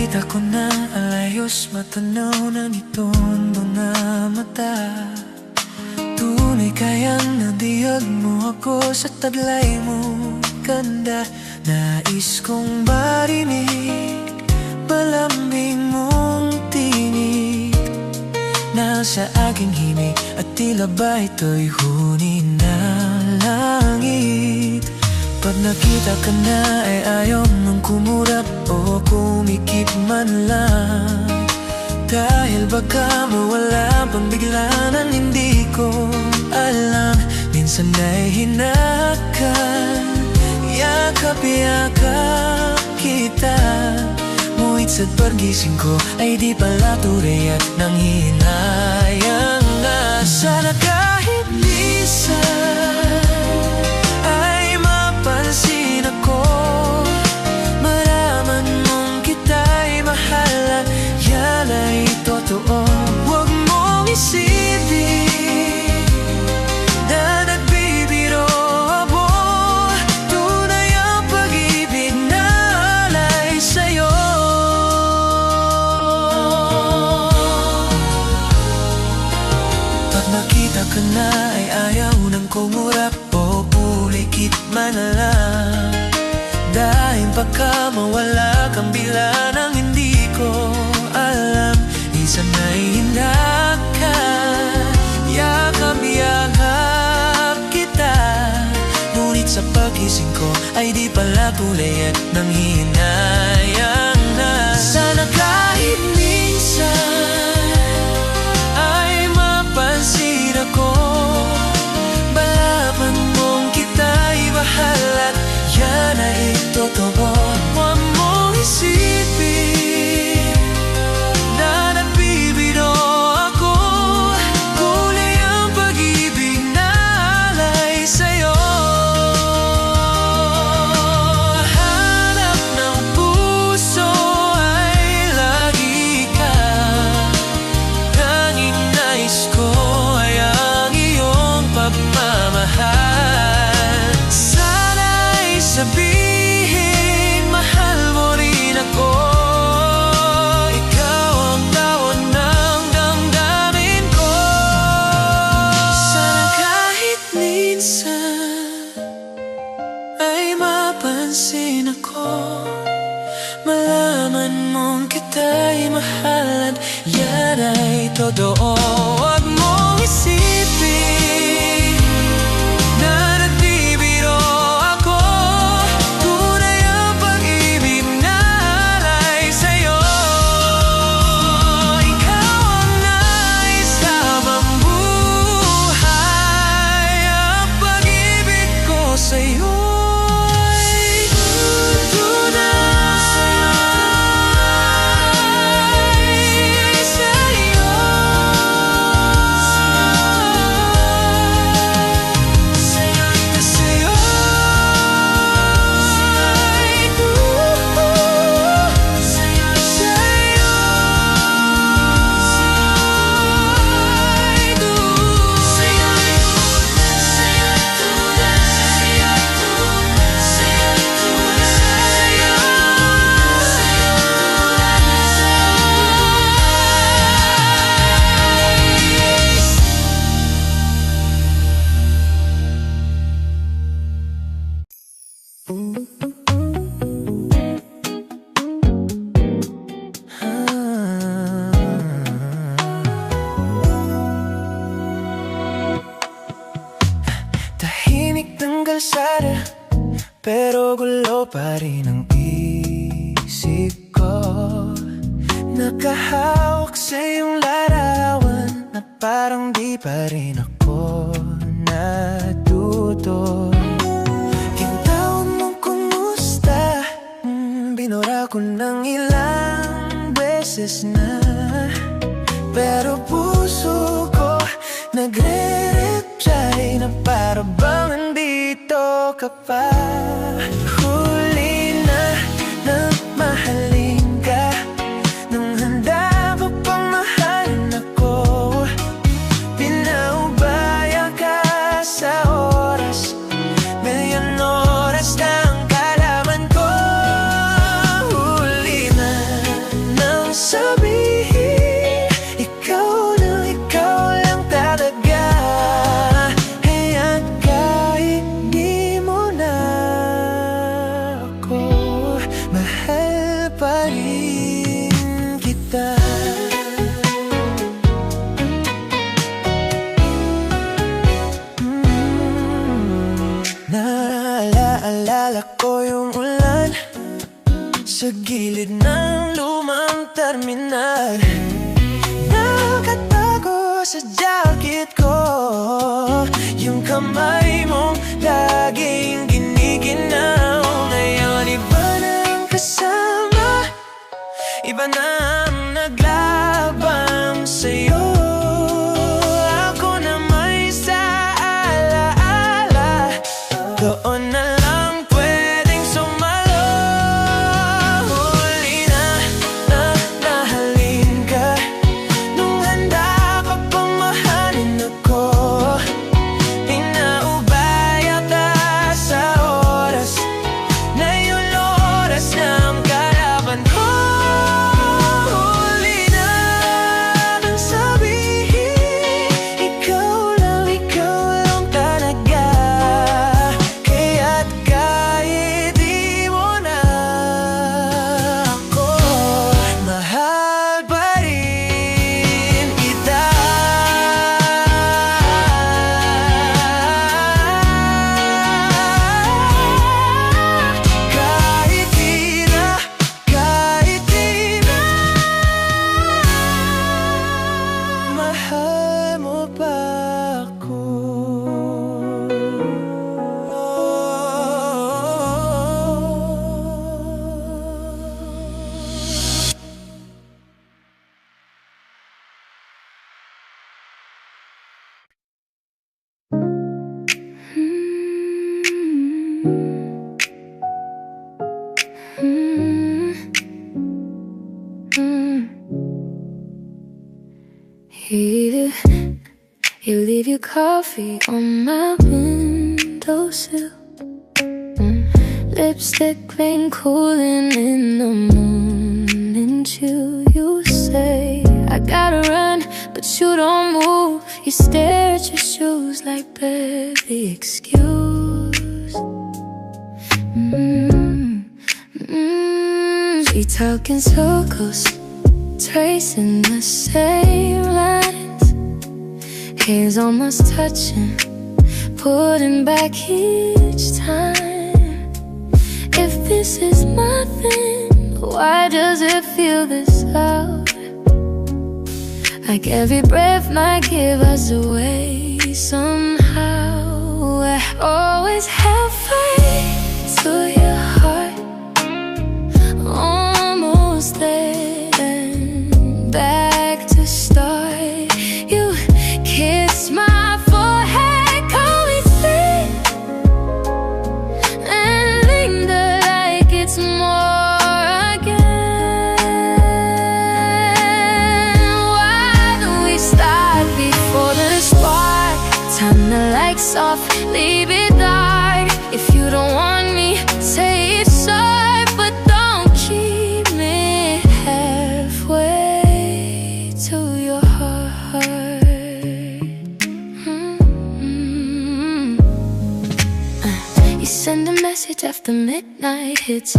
nakita ko na alayos matanaw ng itong mga mata. Tunay kayang nadiyag mo ako sa taglay mo ganda. Nais kong marinig palambing mong tinig nasa aking himig, at tila ba ito'y huni na langit. Pag nakita ka na ay ayaw mong kumurap o kumikip man lang, dahil baka mawala pang biglanan. Hindi ko alam, minsan ay hinakan, yakap-yakap kita. Ngunit sa paggising ko ay di pala tunay at nanghihinayang na. Sana kahit minsan ay mapansin ako, maraman mong kita'y mahal at yan ay totoo. Huwag mong isipin na nagbibiro ako, tunay ang pag-ibig na alay sa'yo. Pag nakita ka na ay ayaw nang kumurap o pulikit man lang, dahil baka mawala kang bilanang. Hindi ko alam, minsan ay hinakan, yakap-yakap kita. Ngunit sa paggising ko ay di pala tulay at nanghihinayang na. Sana kahit minsan ay mapansin ako, malaman mong kita'y mahal at yan ay totoo. Huwag mong isipin na nagbibiro ako, kulay ang pag-ibig na alay sa'yo. Hanap ng puso ay lagi ka, tanging nais ko ay ang iyong pagmamahal. Sana'y sabihin mahal mo rin ako, ikaw ang tawag ng damdamin ko. Sana kahit minsan ay mapansin ako, malaman mong kita'y mahal at yan ay totoo. Huwag mong isipin na nagbibiro ako, tunay ang pag-ibig na alay sa'yo. Ikaw ang nais habang buhay, ang pag-ibig ko sa'yo'y tunay sa'yo. Tahimik ng kalsada, pero gulo pa rin ang isip ko. Nakahawak sa iyong larawan na parang di pa rin ako natuto. Kintawan mong kumusta, binura ko ng ilang beses na, pero puso ko nagre-reply na para bang nandito ka pa. Huli na mahalin ka, nung handa pa pang mahalin ako. Pinaubaya ka sa oras, milyon oras na ang kalaman ko. Huli na sabihin, ikaw lang talaga. Haya't kahit di mo na ako, mahal pa rin kita. Naalala ko yung ulan sa gilid ng lumang terminal. Nakatago sa jacket ko yung kamay mong laging giniginaw. Ngayon iba nang kasama, iba na ang naglabang sa'yo. Ako na may sa alaala, doon na lang pwedeng sumalo. Huli na nahalin ka nung handa ka pang mahalin ako. Pinaubay ata sa oras na yung oras ng kalaban ko. Huli na nang sabihin, ikaw lang talaga. Kaya't kahit di mo na ako, mahal pa rin kita. Kahit di na, mahal mo pa ako. You leave your coffee on my windowsill. Lipstick rain cooling in the morning chill. You say I gotta run, but you don't move. You stare at your shoes like barely excuse. We talk in circles, tracing the same lines. Hands almost touching, putting back each time. If this is nothing, why does it feel this loud? Like every breath might give us away somehow. I always halfway to your heart, almost there, then back to start. You kiss my forehead, call me thin, and linger like it's more again. Why don't we start before the spark? Turn the lights off, leave it dark. If you don't want me, say it's sorry, but don't keep me halfway to your heart. You send a message after midnight hits.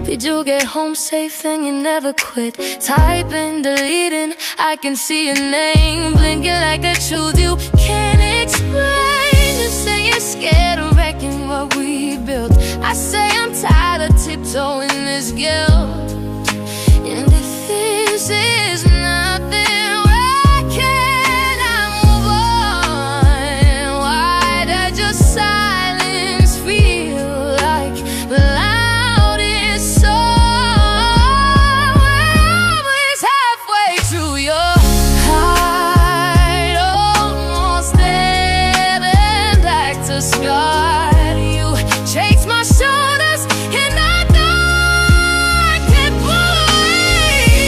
Did you get home safe and you never quit? Typing, deleting, I can see your name blinking like a truth you can't explain. You say you're scared of wrecking what we built. I say I'm tired of tiptoeing this guilt. And if this is nothing, why can't I move on? Why does your silence feel like the loudest song? We're always halfway through your heart, almost there, then back to scar. You chase my shoulders and I know I can't believe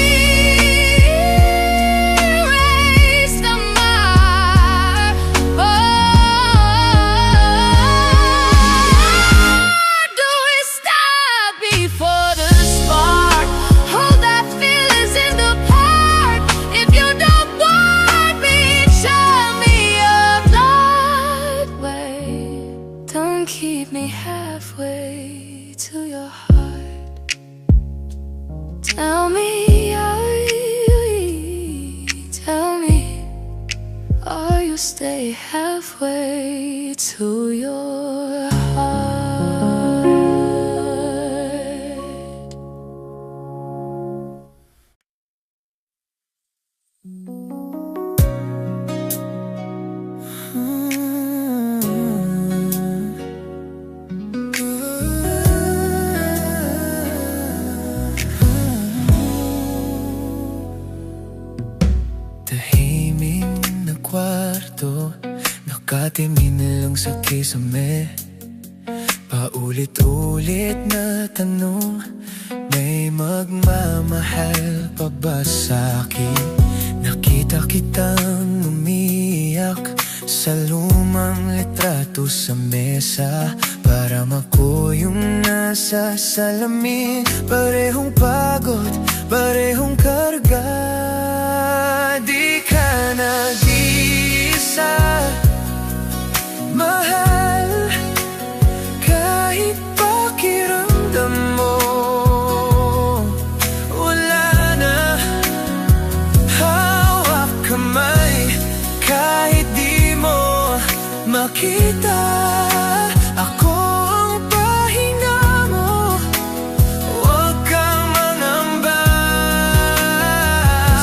you stay halfway to your heart. Tahimik na kwarto, nakatimin na lang sa kisame. Paulit-ulit na tanong, may magmamahal pa ba sa'kin? Nakita kitang umiyak sa lumang litrato sa mesa. Parang ako yung nasa salamin, parehong pagod, parehong karga. Di ka nag-iisa, mahal, kahit pakiramdam mo wala na. Hawak kamay, kahit di mo makita. Ako ang pahinga mo, huwag kang mangamba.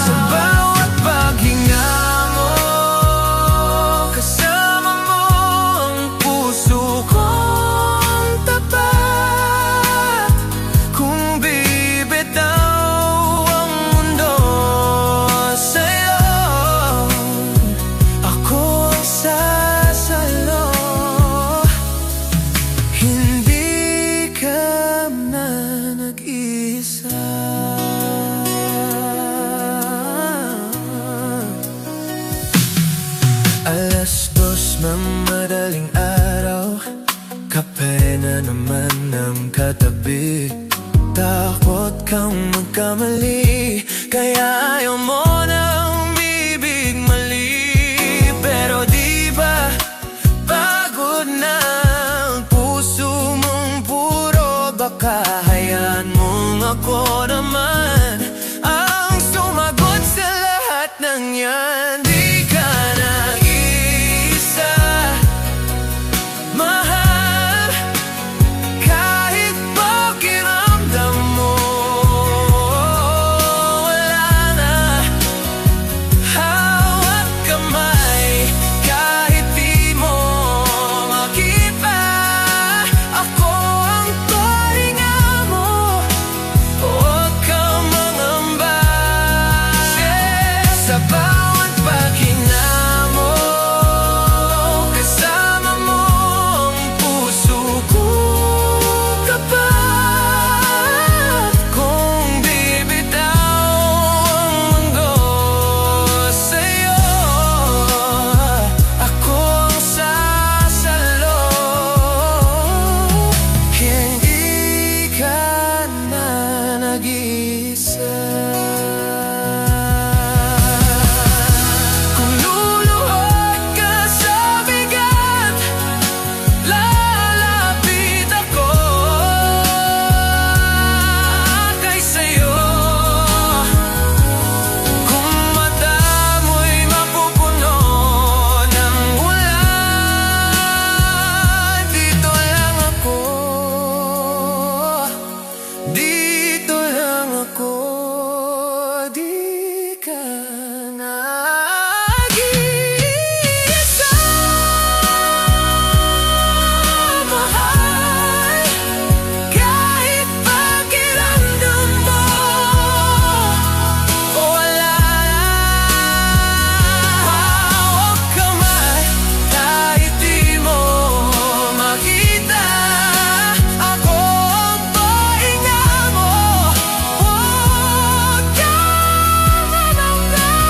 Sa bawat paghinga mo, kasama mo ang puso kong tapat. Kung bibitaw ang mundo sa'yo, ako ang sasalo. Hindi ka na nag-iisa. Alas 2 ng madaling araw, kape na naman ng katabi. Takot kang magkamali, kaya ayaw mo nang bibig mali. Pero di ba pagod na ang puso mong puro baka? Hayaan mong ako naman ang sumagot sa lahat ng yan. Di ka nag-iisa, mahal, kahit pakiramdam mo wala na. Hawak kamay, kahit di mo makita. Ako ang pahinga mo, huwag kang mangamba. Sa bawat paghinga mo, kasama mo ang puso kong tapat. Kung bibitaw ang mundo sa'yo, ako ang sasalo. Hindi ka na nag-iisa. Kung luluhod ka sa bigat, lalapit ako kay sa'yo. Kung mata mo'y mapupuno ng ulan, dito lang ako, dito lang ako. Di ka nag-iisa, mahal, kahit pakiramdam mo wala na. Hawak kamay, kahit di mo makita. Ako ang pahinga mo, huwag kang manangga.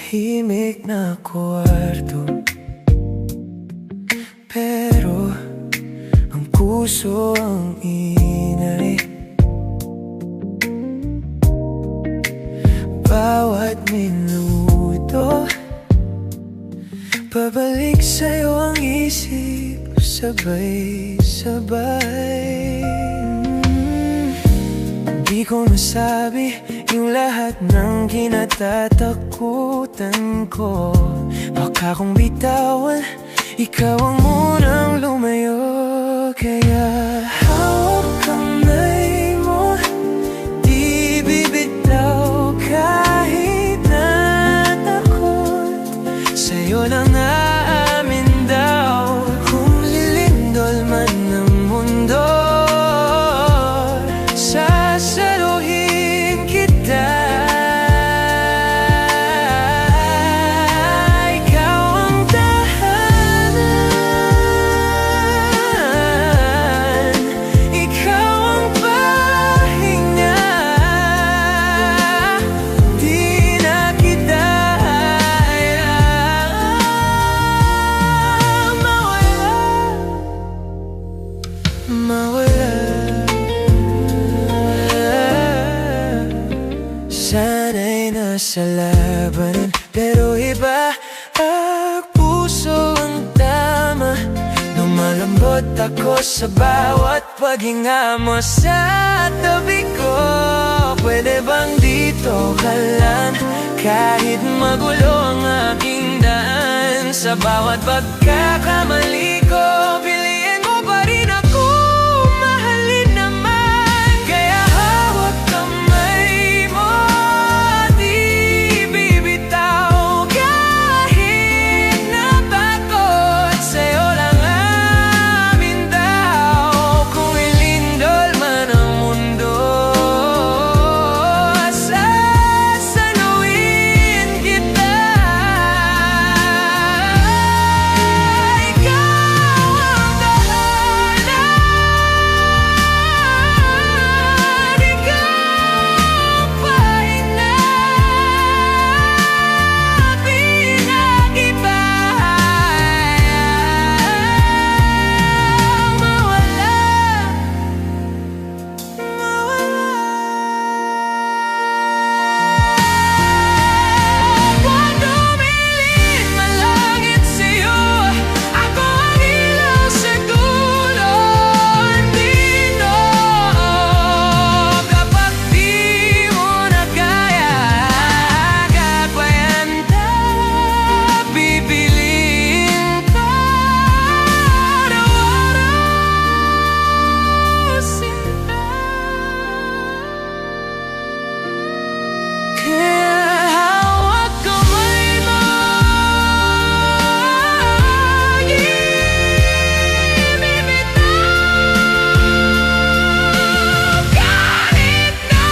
tahimik na kwarto, pero ang puso ang ingay. Bawat minuto, pabalik sa'yo ang isip, sabay-sabay. Di ko masabi yung lahat ng kinatatakutan ko. Baka kung bitawan, ikaw ang munang lumayo. Kaya hawak kamay mo, di bibitaw kahit na takot. Sa'yo lang aamin daw, kung lilindol man ng mundo, sasaluhin kita. Ikaw ang tahanan, ikaw ang pahinga. Di na kita hayaan mawala. Sana'y nasa labanan, pero iba ang puso ang tama. Lumalambot ako sa bawat paghinga mo sa tabi ko. Pwede bang dito ka lang, kahit magulo ang aking daan? Sa bawat pagkakamali ko, piliin mo pa rin ako, mahalin naman. Kaya hawak kamay mo, di bibitaw kahit natakot. Sa'yo lang amin daw, kung ilindol man ang mundo, sasaluhin kita. Ikaw ang tahanan, ikaw ang pahinga. Di na kita hayaan mawala. Kung dumilim ang langit sa'yo, ako ang ilaw sa dulo. Andito kapag di mo na kaya, gagawin bibiliin ka araw-araw, sinta. Kaya hawak kamay mo, di bibitaw kahit na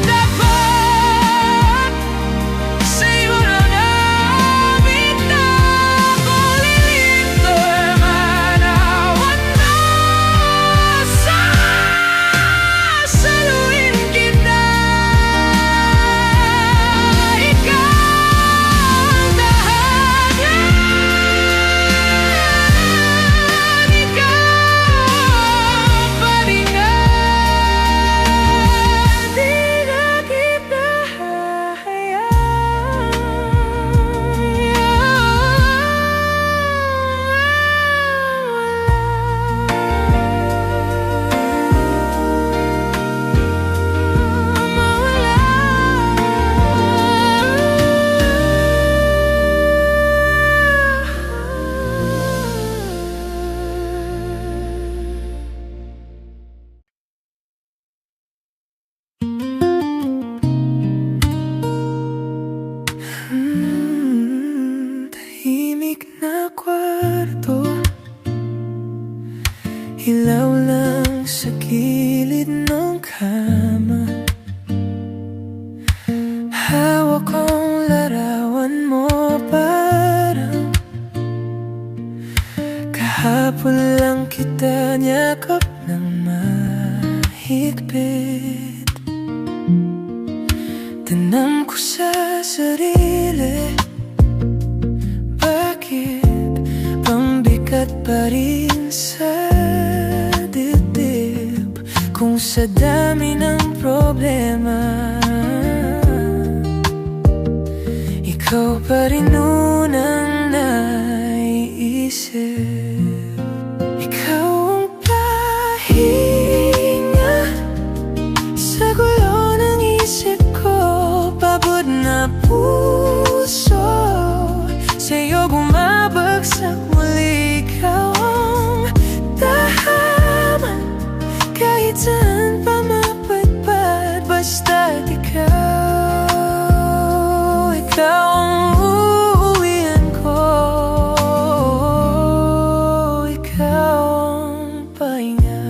takot. Sa'yo lang amin daw, kung lilindol man ang mundo, sasaluhin kita. Ikaw ang tahanan, ikaw ang pahinga. Di na kita tahimik na kwarto, ilaw lang sa gilid ng kama. Hawak kong larawan mo, parang kahapon lang kita niyakap ng mahigpit. Tanam ko sa sarili bigat pa rin sa dibdib. Kung sa dami ng problema, ikaw pa rin unang naiisip. Ikaw ang pahinga sa gulo ng isip ko. Pagod na puso, sa'yo bumabagsak muli. Ikaw ang tahaman kahit saan pa mapadpad, basta't ikaw. Ikaw ang uuwian ko, ikaw ang pahinga.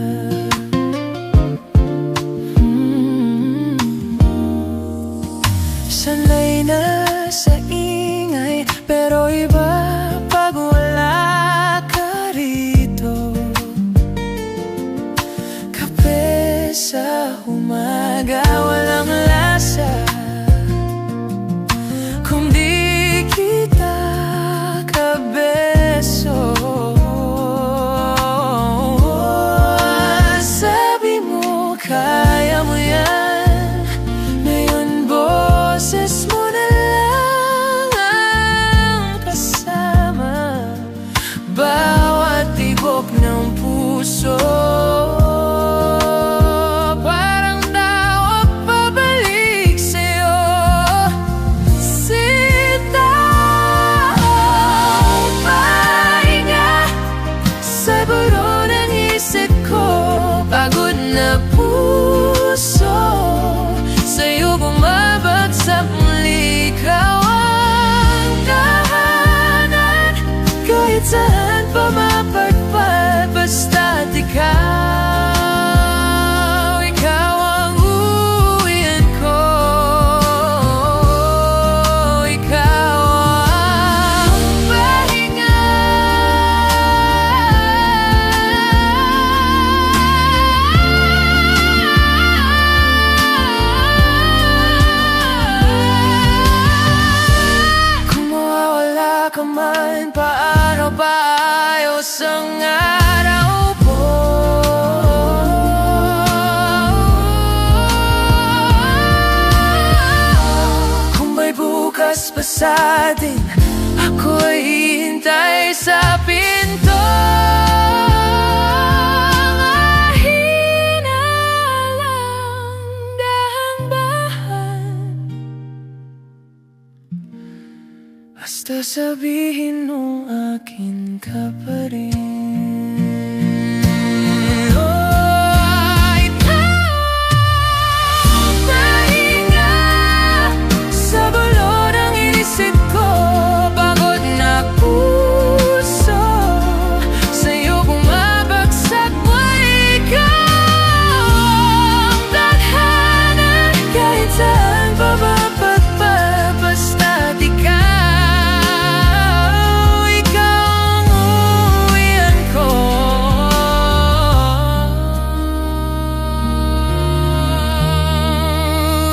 Sanay na sa ingay, pero iba pag wala ka rito. Kape sa umaga, walang lasa kung di kita kabeso. Sabi mo kaya mo yan, ngayon boses mo na lang ang kasama. Bawat tibok ng puso, parang daw pabalik sa'yo. Sinta ang pahinga sa gulo ng isip ko. Pagod na puso, sa'yo bumabagsak muli. Ikaw ang tahanan kahit saan pa mapadpad, basta't ikaw. Ikaw ang uuwian ko, ikaw ang pahinga. Kung mawawala ka man, paano ba ayos ang araw ko? Kung may bukas pa sa atin, ako'y hihintay sa pinto. Mahina lang, dahan-dahan, basta sabihin mo akin ka pa rin. Oh, ikaw ang pahinga sa gulo ng isip ko. Pagod na puso, sa'yo bumabagsak mo. Ikaw ang tadhana kahit saan pa mapadpad, basta't ikaw. Ikaw ang uuwian ko,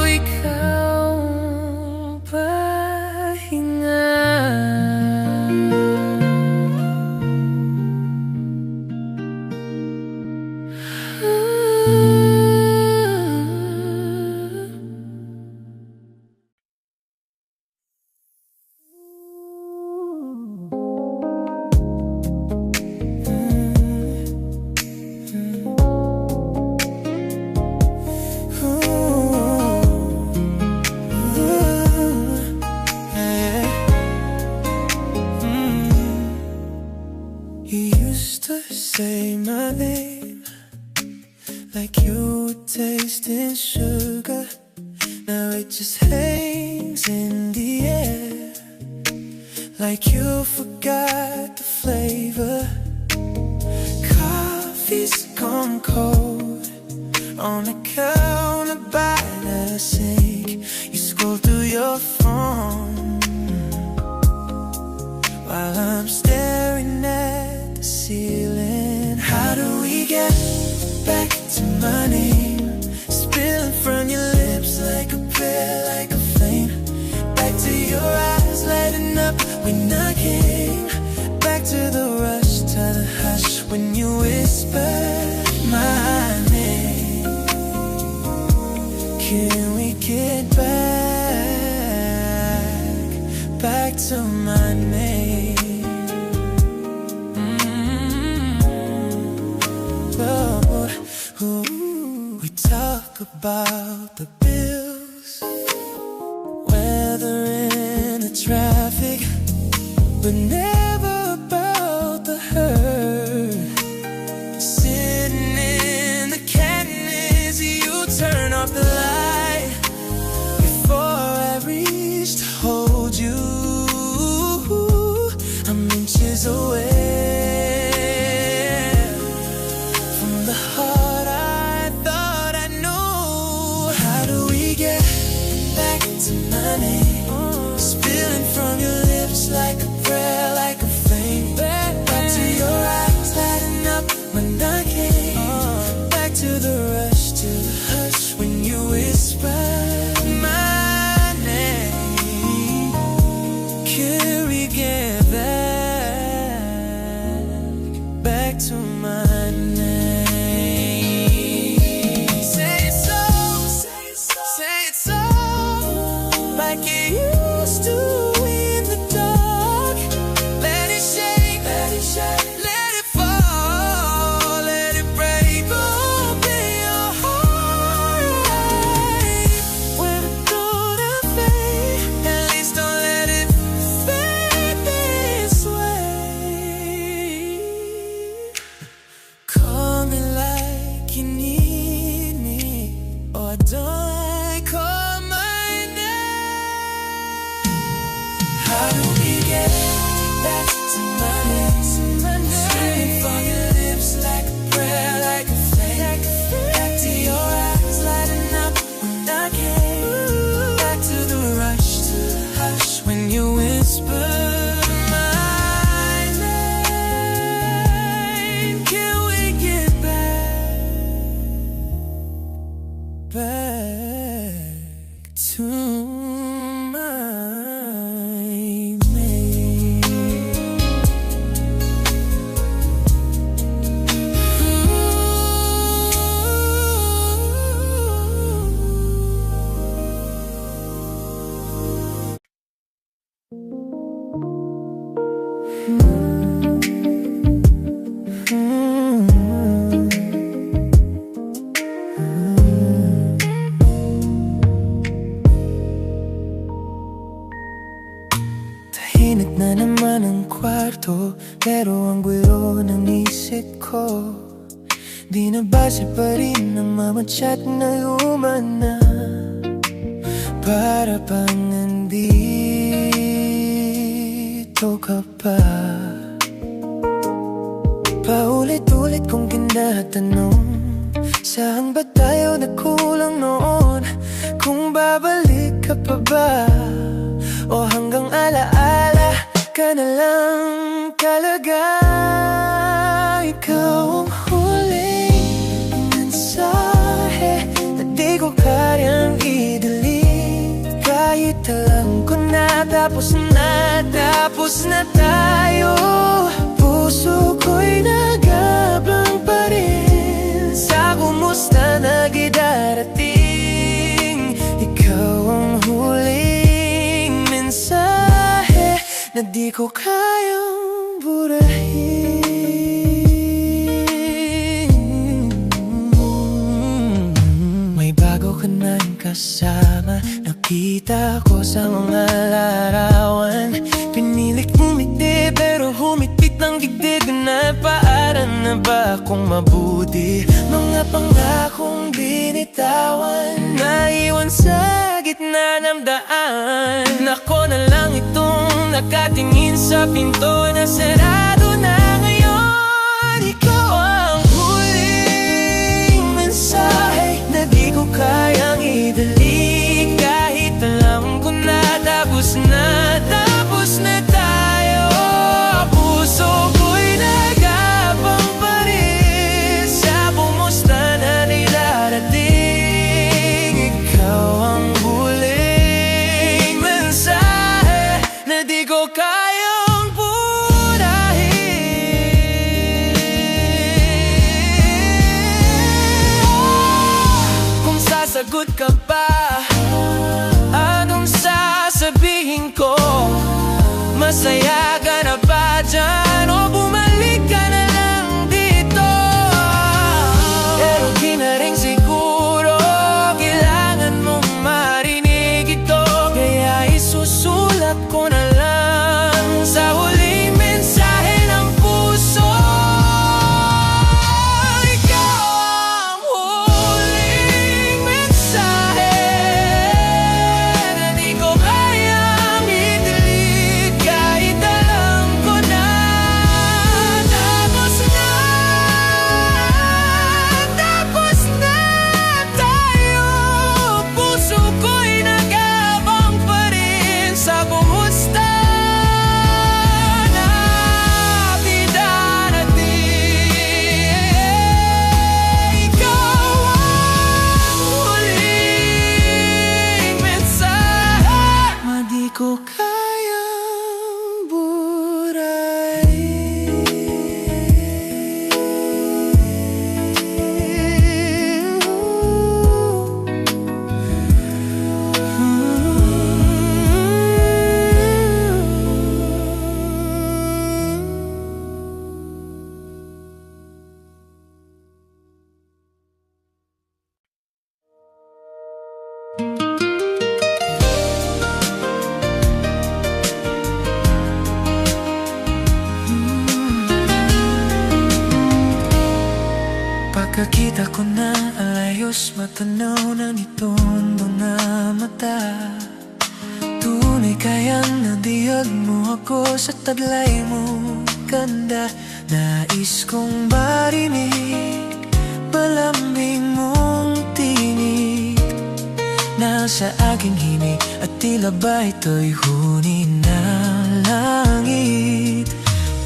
ikaw ang pahinga. You used to say my name like you were tasting sugar. Now it just hangs in the air like you forgot the flavor. Coffee's gone cold on account of by the sink. You scroll through your phone while I'm staring at the ceiling. How do we get back to my name? Spilling from your lips like a prayer, like a flame. Back to your eyes lighting up when I came. Back to the rush time. about the bills, weather and the traffic, but never about the hurt. Sitting in the canyon as you turn off the light before I reach to hold you. I'm inches away from the heart I thought I knew. How do we get back to my name? Spilling from your lips like a prayer, like a flame. Back to your eyes lighting up when I came. Back to the rush, to the hush when you whisper my name. Can we get back to my name? Say it so, say it so, like it used to in the dark. Let it shake, let it shake, let it fall, let it break open your heart. When I thought I'd fade, at least don't let it fade this way. Call me like you need me, or don't call my name. How do we get back to my name? Screaming from your lips like a prayer, like a flame. Back to your eyes lighting up when I came. Back to the rush, to the hush when you whisper my name. Can we get back to my name? Tahimik na naman ang kwarto, pero ang gulo ng isip ko. Di na base pa rin ang mga chat na luma na. Para bang nandito ka pa? Paulit-ulit kong tinatanong, saan ba tayo nagkulang noon? Kung babalik ka pa ba? O hanggang alaala ka na lang talaga? Ikaw ang huling mensahe na di ko kayang i-delete. Kahit alam ko na tapos na tayo. Puso ko'y nagabang pa rin sa kumusta na gidarating. Ikaw ang huling mensahe na di ko kayang burahin. May bago ka nang kasama, nakita ko sa mga larawan. Pinilit ngumiti pero humipit ng digdig na. Paaran na ba akong mabuti? Mga pangakong binitawan, naiwan sa gitna ng daan. Ako na lang itong nakatingin sa pinto na sarado na ngayon. Ikaw ang huling mensahe na di ko kayang i-delete. Kahit alam ko na tapos na tayo. Puso ko'y nagabang pa rin sa kumusta na nilarating. Ikaw ang huling mensahe na di ko kayang burahin. Kung sasagot ka ba, anong sasabihin ko? Masaya ka na ba dyan? O bumalik ka na lang dito? Pero di na rin siguro Nakita ko na alayos matanaw ng itong mga mata. Tunay kayang nadiyag mo ako sa taglay mo ganda. Nais kong marinig palambing mong tinig nasa aking himig, at tila ba ito'y huni na langit.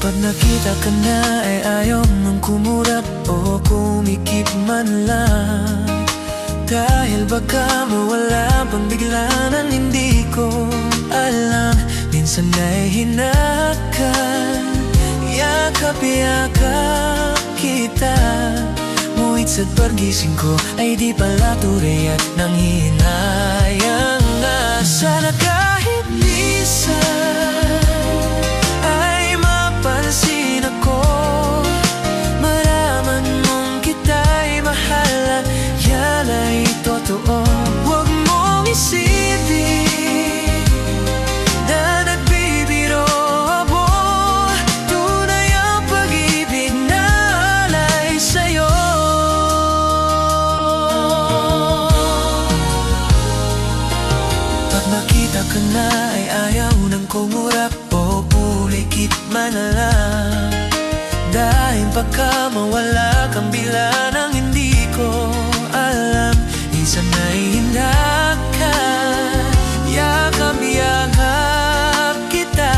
Pag nakita ka na ay ayaw mong kumurap o kumikip man lang, dahil baka mawala pang bigla na hindi ko alam. Minsan ay hinakan, yakap-yakap kita, ngunit sa paggising ko ay di pala tuloy at nanghinayang na. Sana kahit minsan ay mapansin ako, malaman mong kita'y mahal at yan ay totoo. Huwag mong isipin na nagbibiro ako, tunay ang pag-ibig na alay sa'yo. Pag makita ka na ay ayaw nang kumurap o pulikit man lang, dahil baka mawala kang bila nang hindi ko alam. Minsan ay hinakan, yakap-yakap kita,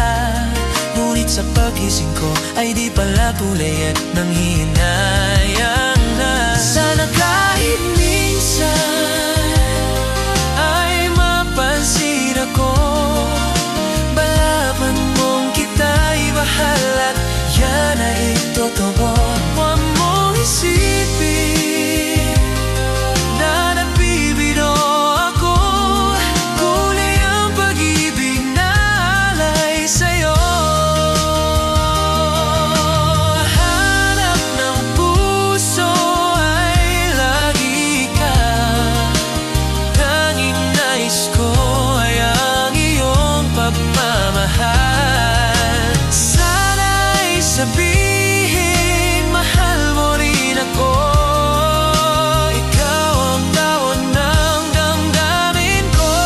ngunit sa paggising ko ay di pala tulay at nanghinayang na. Sana kahit minsan ay mapansin ako, malaman mong kita'y mahal at yan ay totoo. Huwag mong isipin na nagbibiro ako, kulay ang pag-ibig na alay sa'yo. Hanap ng puso ay lagi ka, tanging nais ko ay ang iyong pagmamahal. Sana'y sabihin mahal mo rin ako, ikaw ang tawag ng damdamin ko.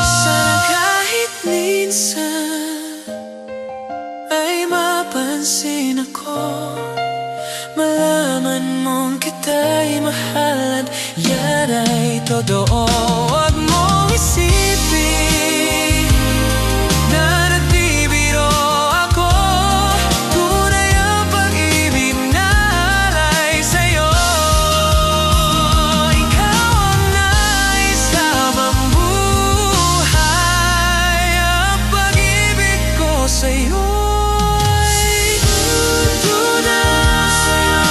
Sana kahit minsan ay mapansin ako, malaman mong kita'y mahal at yan ay totoo. Huwag mong isipin na nagbibiro ako, tunay ang pag-ibig na alay sa'yo. Ikaw ang nais habang buhay, ang pag-ibig ko sa'yo'y tunay sa'yo.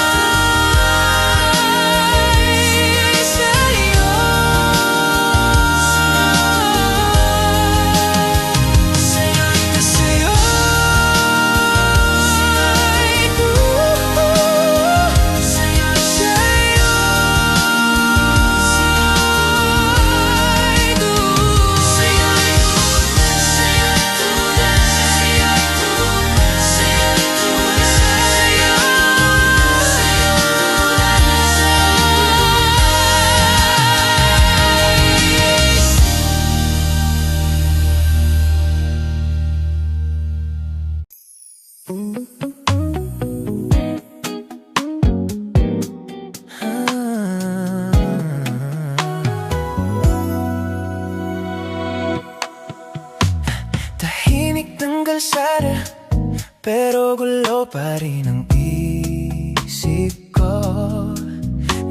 Tahimik ng kalsada, pero gulo pa rin ang isip ko.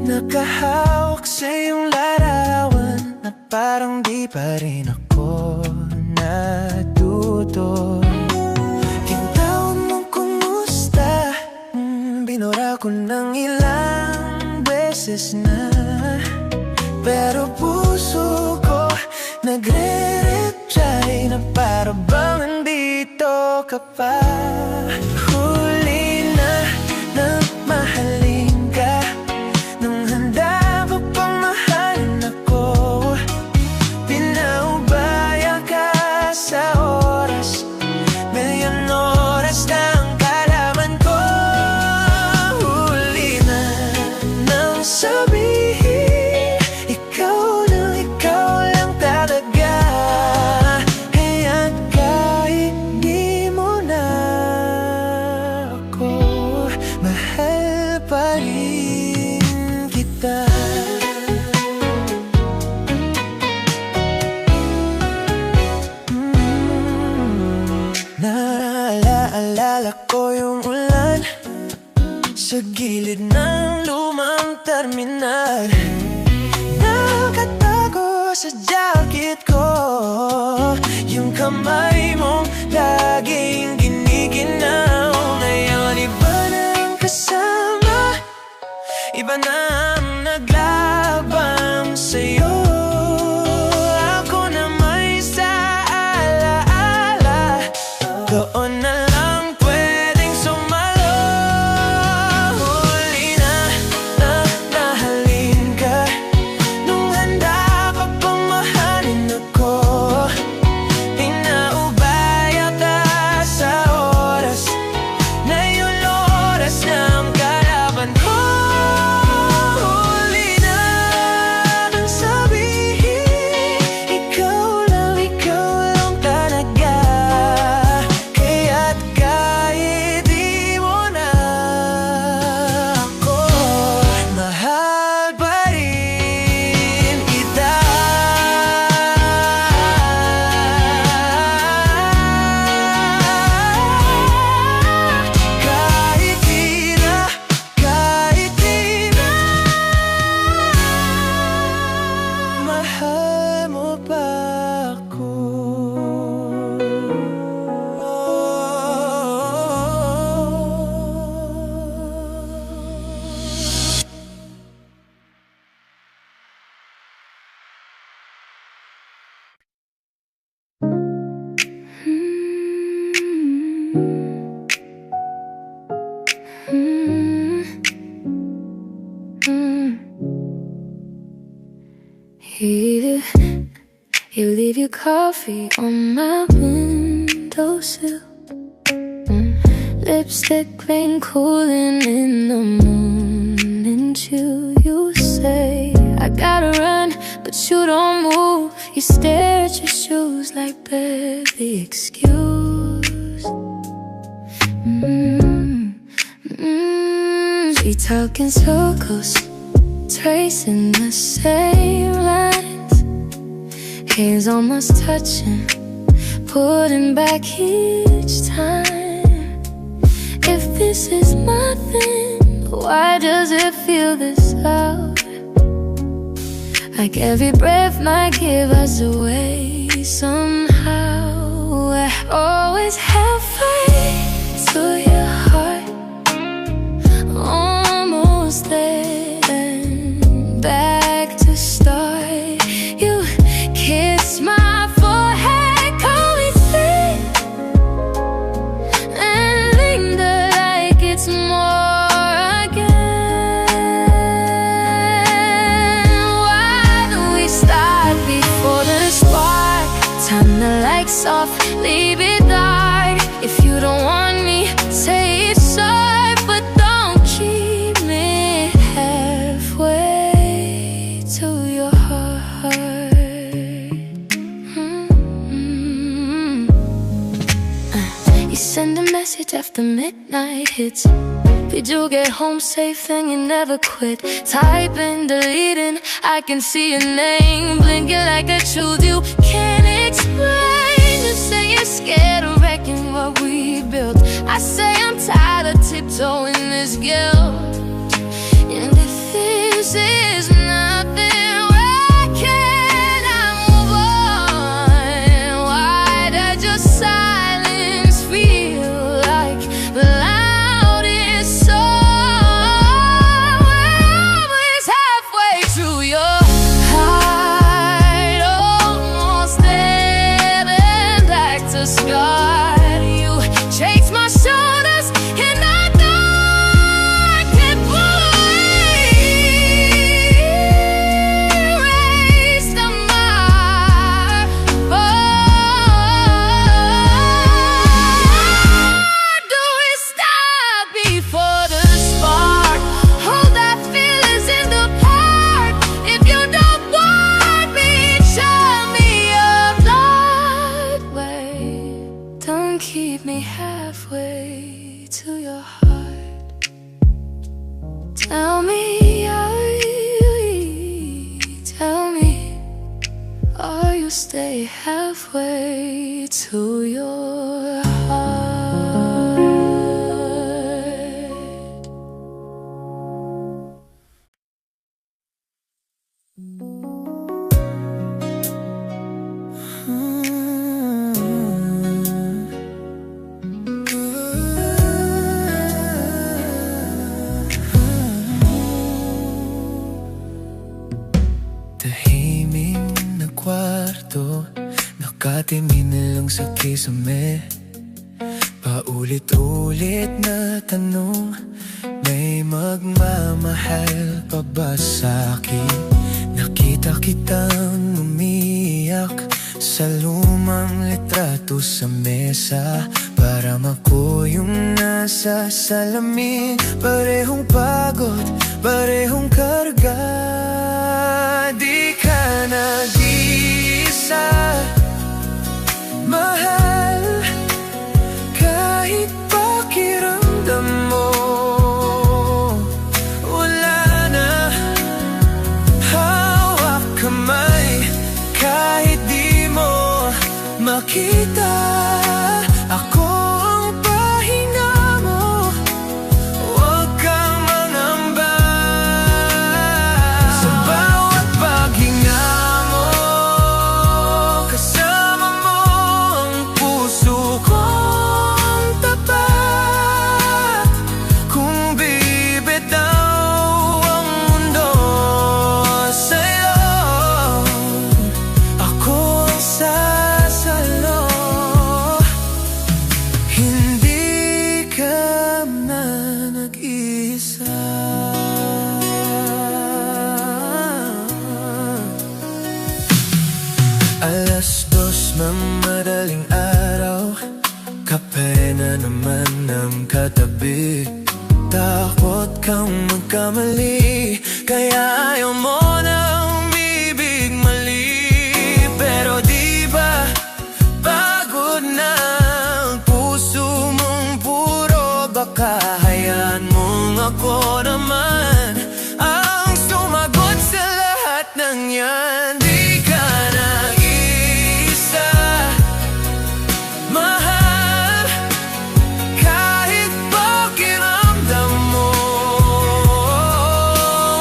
Nakahawak sa iyong larawan na parang di pa rin ako natuto. Tinawag mong kumusta, binura ko ng ilang beses na, pero puso ko nagre-reply na para bang nandito ka pa. Huli na mahalin ka, nung handa pa pang mahalin ako. Pinaubaya ka sa oras, milyon oras na ang kalaman ko. Huli na Naalala ko yung ulan sa gilid ng lumang terminal. Nakatago sa jacket ko yung kamay mong laging giniginaw. Ngayon iba na ang kasama, iba na ang naglabang sa'yo. Ako na may sa alaala, doon na lang pwedeng sumalo. Huli na nahalin ka nung handa ka pang mahalin ako. Pinaubay ata sa oras na yung oras ng kalaban ko. Huli na nang sabihin, ikaw lang talaga. Kaya't kahit di mo na ako mahal pa rin kita. Kahit di na mahal mo pa ako. You leave your coffee on my windowsill. Lipstick rain cooling in the morning chill. You say I gotta run, but you don't move. You stare at your shoes like barely excuse. We talk in circles, tracing the same lines. Hands almost touching, putting back each time. If this is nothing, why does it feel this loud? Like every breath might give us away somehow. I always halfway to your heart, almost there, then back to start. You kiss my forehead, call me sweet, and linger like it's more again. Why do we start before the spark? Turn the lights off, leave it dark. If you don't want me, say it's sorry, but don't keep me halfway to your heart. You send a message after midnight hits. Did you get home safe and you never quit? Typing, deleting, I can see your name blinking like a truth you can't explain. You say you're scared of wrecking what we built. I say I'm tired of tiptoeing this guilt. And if this is nothing, why can't I move on? Why does your silence feel like the loudest song? We're always halfway through your heart, almost there, and back to start. You chase my shoulders and I know I can't erase the mark. Do we stop before the spark? Hold that feelings in the park. If you don't want me, show me your blood way. Don't keep me halfway to your heart. Tell me, or you stay halfway to your heart. dati minilong sa kisame. Paulit-ulit na tanong, may magmamahal pa ba sa'kin? Nakita kitang umiyak sa lumang litrato sa mesa. Parang ako yung nasa salamin. Parehong pagod, parehong karga. Di ka nag-iisa, mahal. Kahit pakiramdam mo wala na, hawak kamay. Kahit di mo makita, ako ang pahinga mo. Huwag kang mangamba. Sa bawat paghinga mo, kasama mo ang puso kong tapat. Kung bibitaw ang mundo sa'yo, ako ang sasalo. Hindi ka na nag-iisa. Alas 2 ng madaling araw, kape na naman ng katabi. Takot kang magkamali, kaya ayaw mo na umibig mali. Pero di ba pagod na ang puso mong puro baka? Hayaan mong ako naman ang sumagot sa lahat ng yan. Di ka nag-iisa, mahal. Kahit pakiramdam mo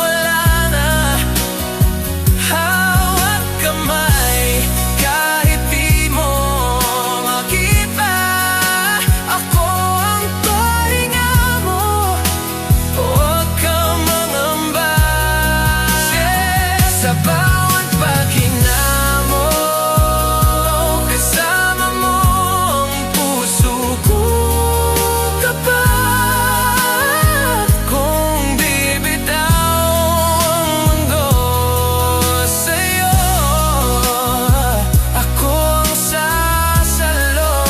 wala na, hawak kamay. Kahit di mo makita, ako ang pahinga mo. Huwag kang mangamba. Sa bawat paghinga mo, kasama mo ang puso kong tapat. Kung bibitaw ang mundo sa'yo, ako ang sasalo.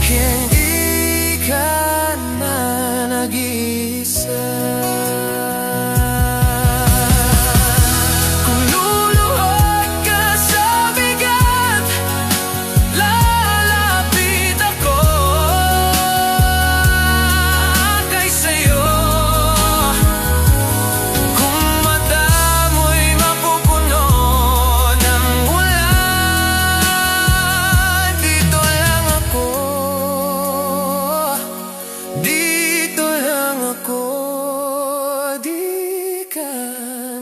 Hindi ka na nag-iisa. Kung luluhod ka sa bigat, lalapit ako kay sa'yo. Kung mata mo'y mapupuno ng ulan, dito lang ako. Dito lang ako. Di ka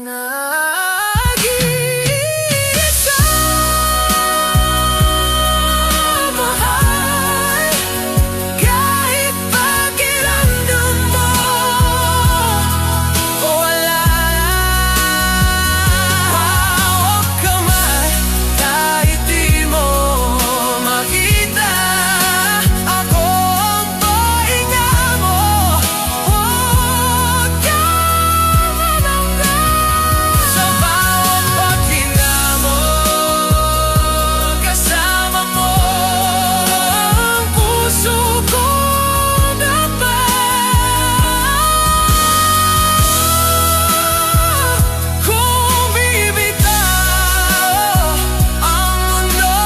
nag-iisa, mahal. Kahit pakiramdam mo wala na, hawak kamay. Kahit di mo makita, ako ang pahinga mo. Huwag kang mangamba. Sa bawat paghinga mo, kasama mo ang puso kong tapat. Kung bibitaw ang mundo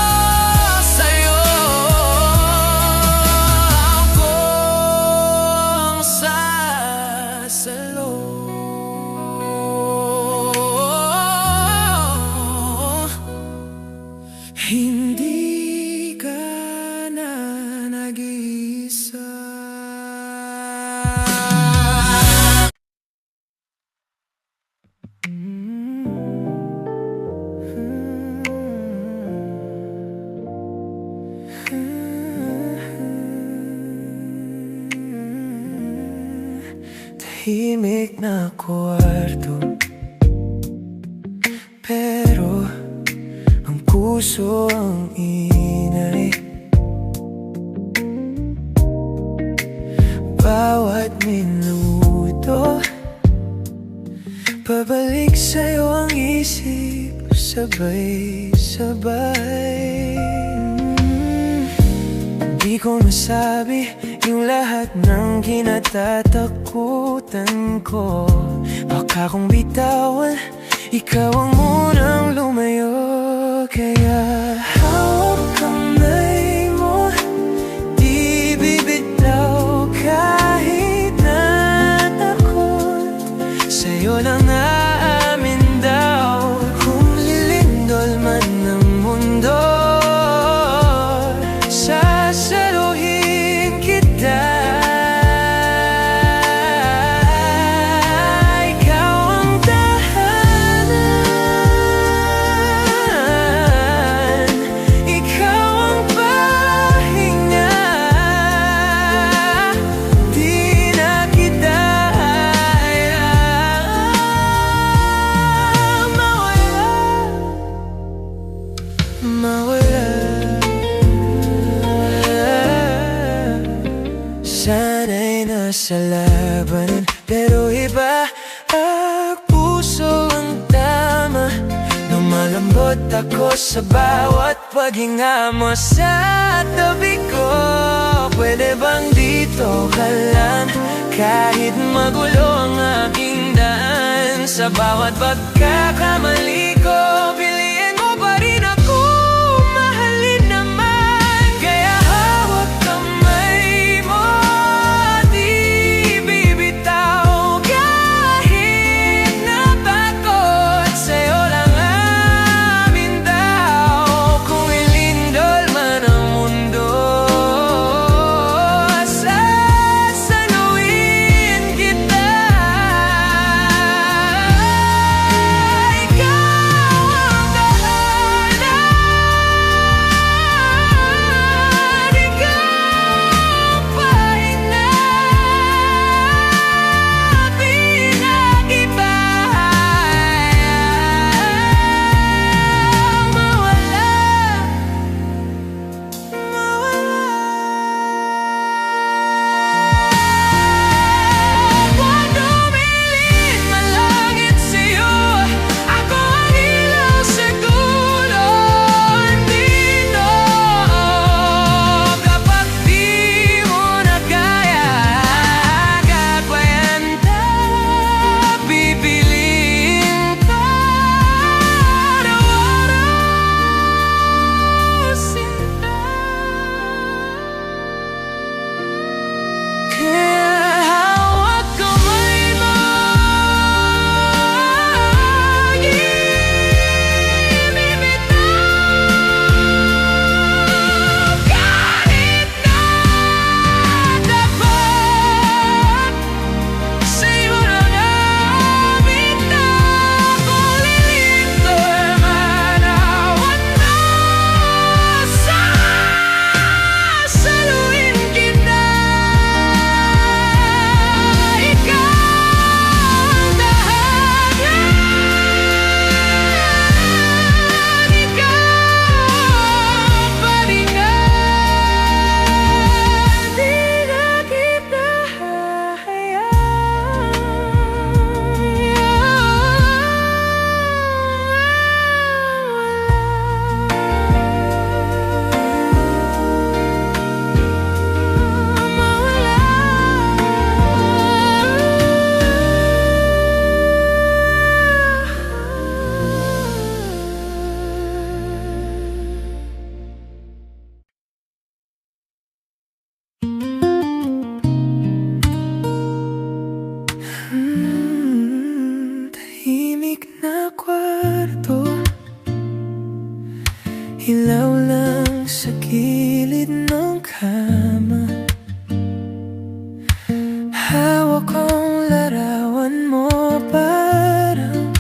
sa'yo, ako ang sasalo. Hindi ka na nag-iisa. Tahimik na kwarto, pero ang kusa puso ang ingay. Bawat minuto pabalik sa'yo ang isip, sabay-sabay. Di ko masabi yung lahat ng kinatatakutan ko. Baka kung bitawan, ikaw ang munang lumayo. Kaya hawak kamay mo, di bibitaw kahit na takot. Sa'yo lang aamin daw, kung lilindol man ng mundo, sasaluhin kita. Ikaw ang tahanan, ikaw ang pahinga. Di na kita hayaang mawala. Sana'y nasa labanan, pero iba ang puso ang tama. Lumalambot ako sa bawat paghinga mo sa tabi ko. Pwede bang dito ka lang, kahit magulo ang aking daan. Sa bawat pagkakamali ko, piliin mo pa rin ako, mahalin naman. Kaya hawak kamay mo, di bibitaw kahit natakot. Sa'yo lang amin daw, kung ilindol man ang mundo, sasaluhin kita. Ikaw ang tahanan, ikaw ang pahinga. Pinag-iba hayaang mawala. Huwag dumilin man langit sa'yo, ako ang ilaw sa dulo. Andito kapag di mo na kaya, kakayanda, pipiliin ka araw-araw, sinta. Kaya hawak kamay mo, di bibitaw kahit na dapat. Sa'yo lang amin na, kung lilindol man awan mo, sasaluhin kita. Ikaw ang tahanan, ikaw ang pahinga. Di na kita tahimik na kwarto, ilaw lang sa gilid ng kama. Hawak kong larawan mo, parang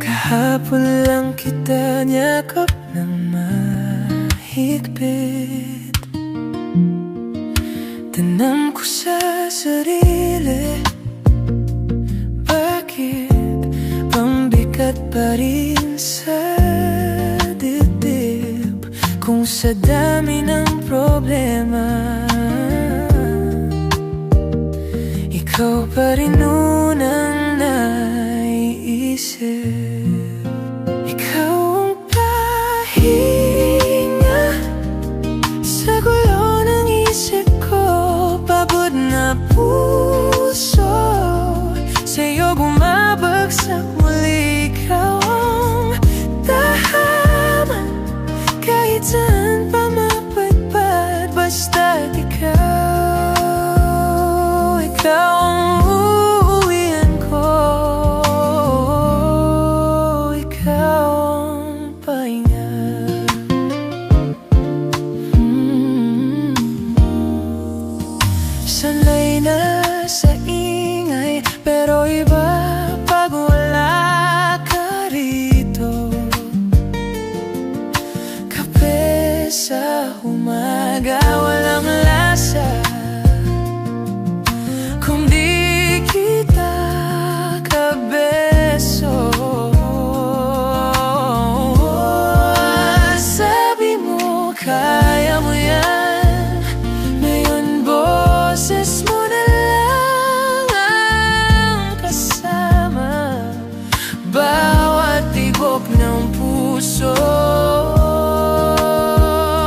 kahapon lang kita niyakap ng mahigpit. Tanam ko sa sarili, bakit pambigat pa rin sa sa dami ng problema, ikaw pa rin unang naiisip. Ikaw ang pahinga sa gulo ng isip ko, pagod na puso sa'yo bumabagsak muli. Ikaw ang tahaman kahit saan pa mapadpad, basta't ikaw, ikaw ang uuwian ko, ikaw ang pahinga. Sanay na sa ingay, pero iba pag wala ka rito. Kape sa umaga, walang lasa kung di kita kabeso. Sabi mo kaya mo yan, ngayon boses mo na lang ang kasama, bawat tibok ng puso.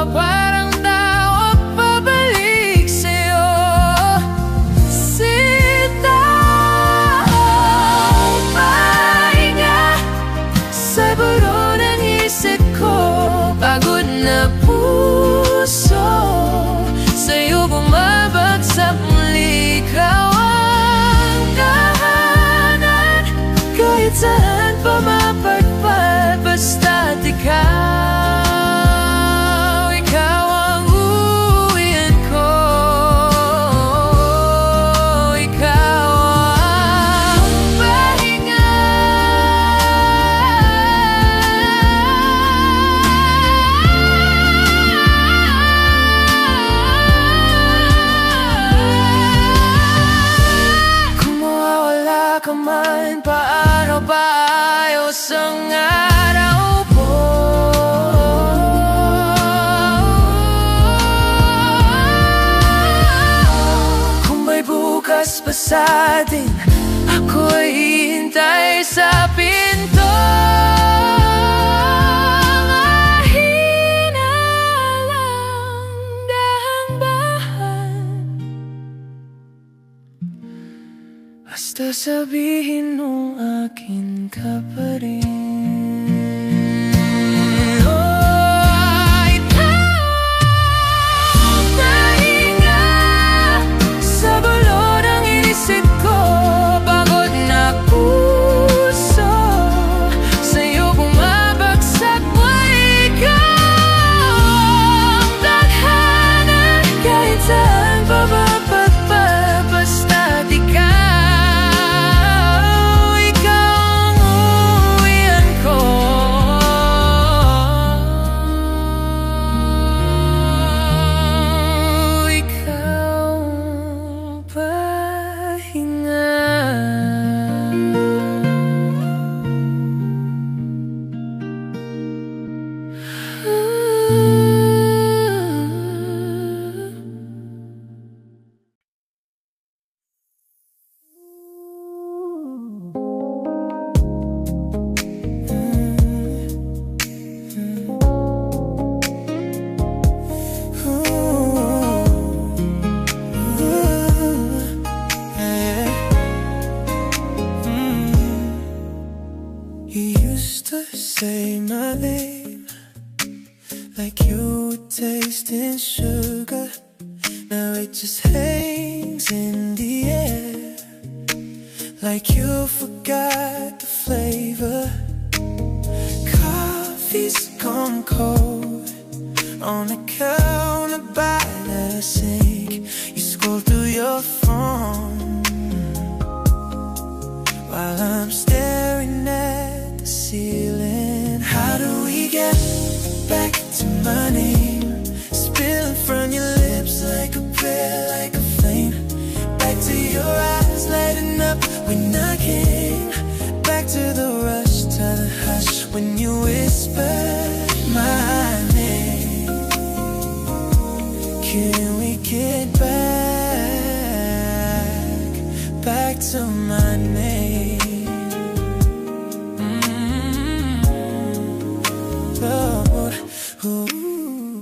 Parang daw ang pabalik sa'yo, sinta ang pahinga sa gulo ng isip ko, pagod na puso sa'yo bumabagsak muli. Ikaw ang tahanan kahit saan pa mapadpad, basta't ikaw, ikaw ang uuwian ko, ikaw ang pahinga. Kung mawawala ka man, paano ba ayos ang araw ko? Kung may bukas pa sa atin, ako'y hihintay sa pinto. Mahina lang, dahan-dahan, basta sabihin mo akin ka pa rin. Oh, ikaw ang pahinga sa gulo ng isip ko, pagod na puso sa'yo bumabagsak muli. Ikaw ang tadhana kahit saan pa mapadpad, basta't ikaw, ikaw ang uuwian ko, ikaw ang pahinga. You used to say my name like you were tasting sugar. Now it just hangs in the air, like you forgot the flavor. Coffee's gone cold on the counter by the sink. You scroll through your phone while I'm staring at the ceiling. How do we get back to my name? Spilling from your lips like a prayer, like a flame. Back to your eyes lighting up when I came. Back to the rush, to the hush when you whispered my name. Can we get back to my name? Lord,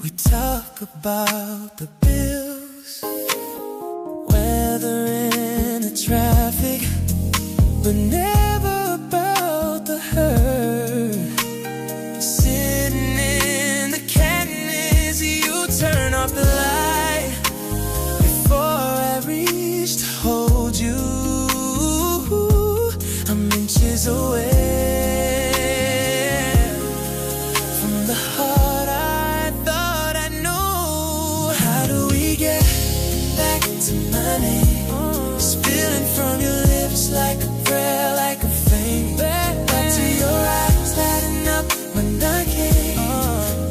we talk about the bills, weather and the traffic, but never about the hurt. Sitting in the cabin as you turn off the light before I reach to hold you. I'm inches away from the heart I thought I knew. How do we get back to my name? Spilling from your lips like a prayer, like a flame. Back to your eyes lighting up when I came.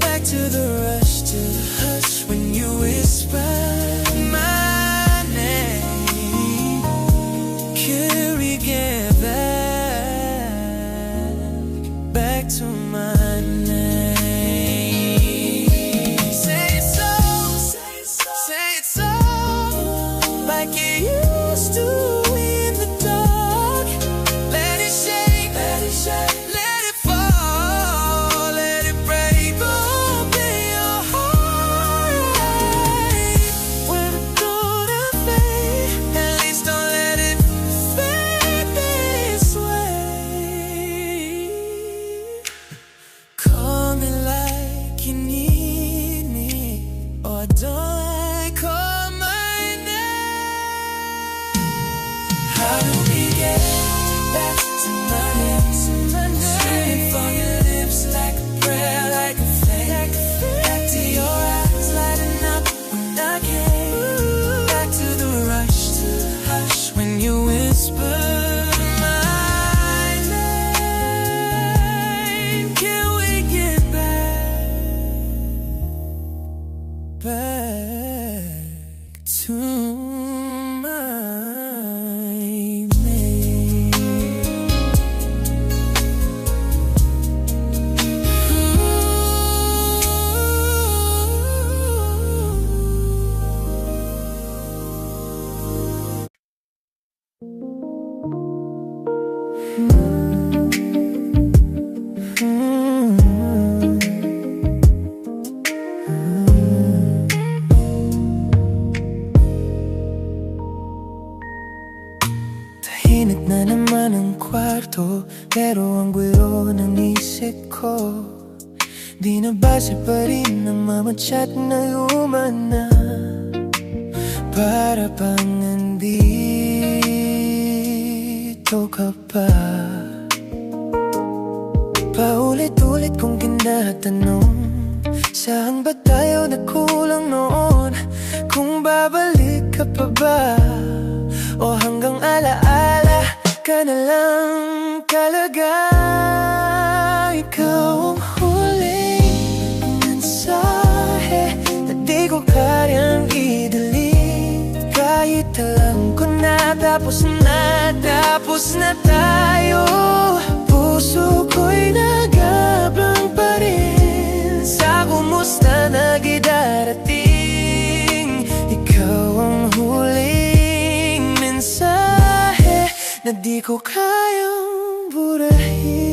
Back to the rush, to the hush when you whisper my name. Can we get back to my name? Say it so, say it so, like it used to in the dark. Let it shake, let it shake, let it fall, let it break open your heart. When the thought of fade, at least don't let it fade this way. Call me like you need me, or don't call my name. How do we get back to my name? Straight from your lips like a prayer, like a flame. Back to your eyes lighting up when I came. Back to the rush, to the hush when you whisper my name. Can we get back to my name? Tahimik na naman ang kwarto, pero ang gulo ng isip ko. Di na basa pa rin ang mamachat na luma na. Para bang nandito ka pa. Paulit-ulit kong tinatanong, saan ba tayo nagkulang noon? Kung babalik ka pa ba, o hanggang alaala ka na lang talaga. Ikaw ang huling mensahe na di ko kayang i-delete. Kahit alam ko na tapos na tayo. Puso ko'y nagabang pa rin sa kumusta na gidarating. Ikaw ang huling mensahe na di ko kayang burahin.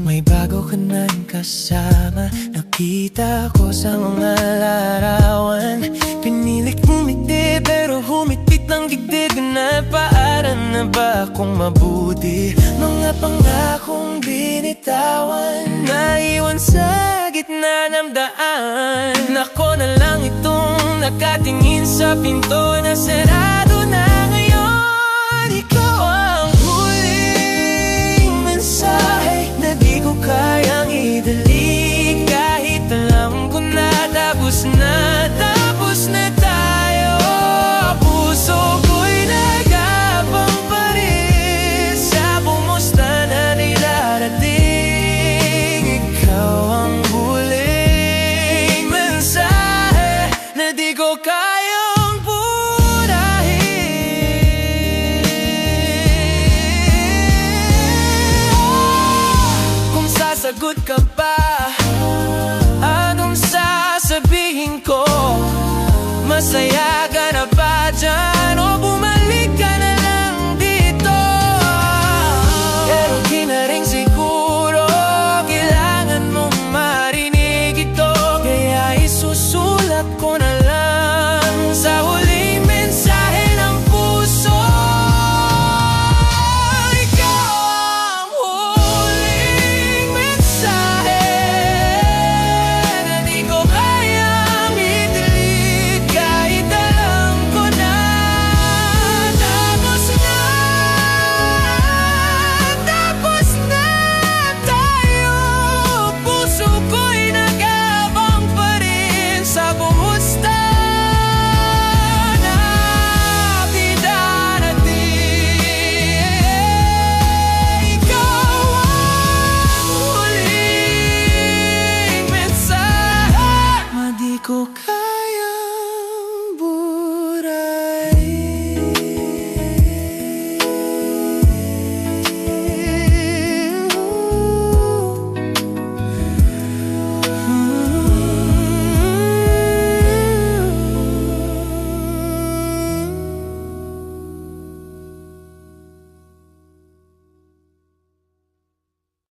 May bago ka nang kasama, nakita ko sa mga larawan. Pinilit ngumiti pero humipit ng dibdib na paaran na ba akong mabuti? Mga pangakong binitawan, naiwan sa gitna ng daan. Ako na lang itong nakatingin sa pinto na sarado na ngayon. Ikaw ang huling mensahe na di ko kayang i-delete. Kahit alam ko na tapos na tayo. Puso ko'y nagabang pa rin sa kumusta na nilarating. Ikaw ang huling mensahe na di ko kayang burahin. Anong sasabihin ko? Masaya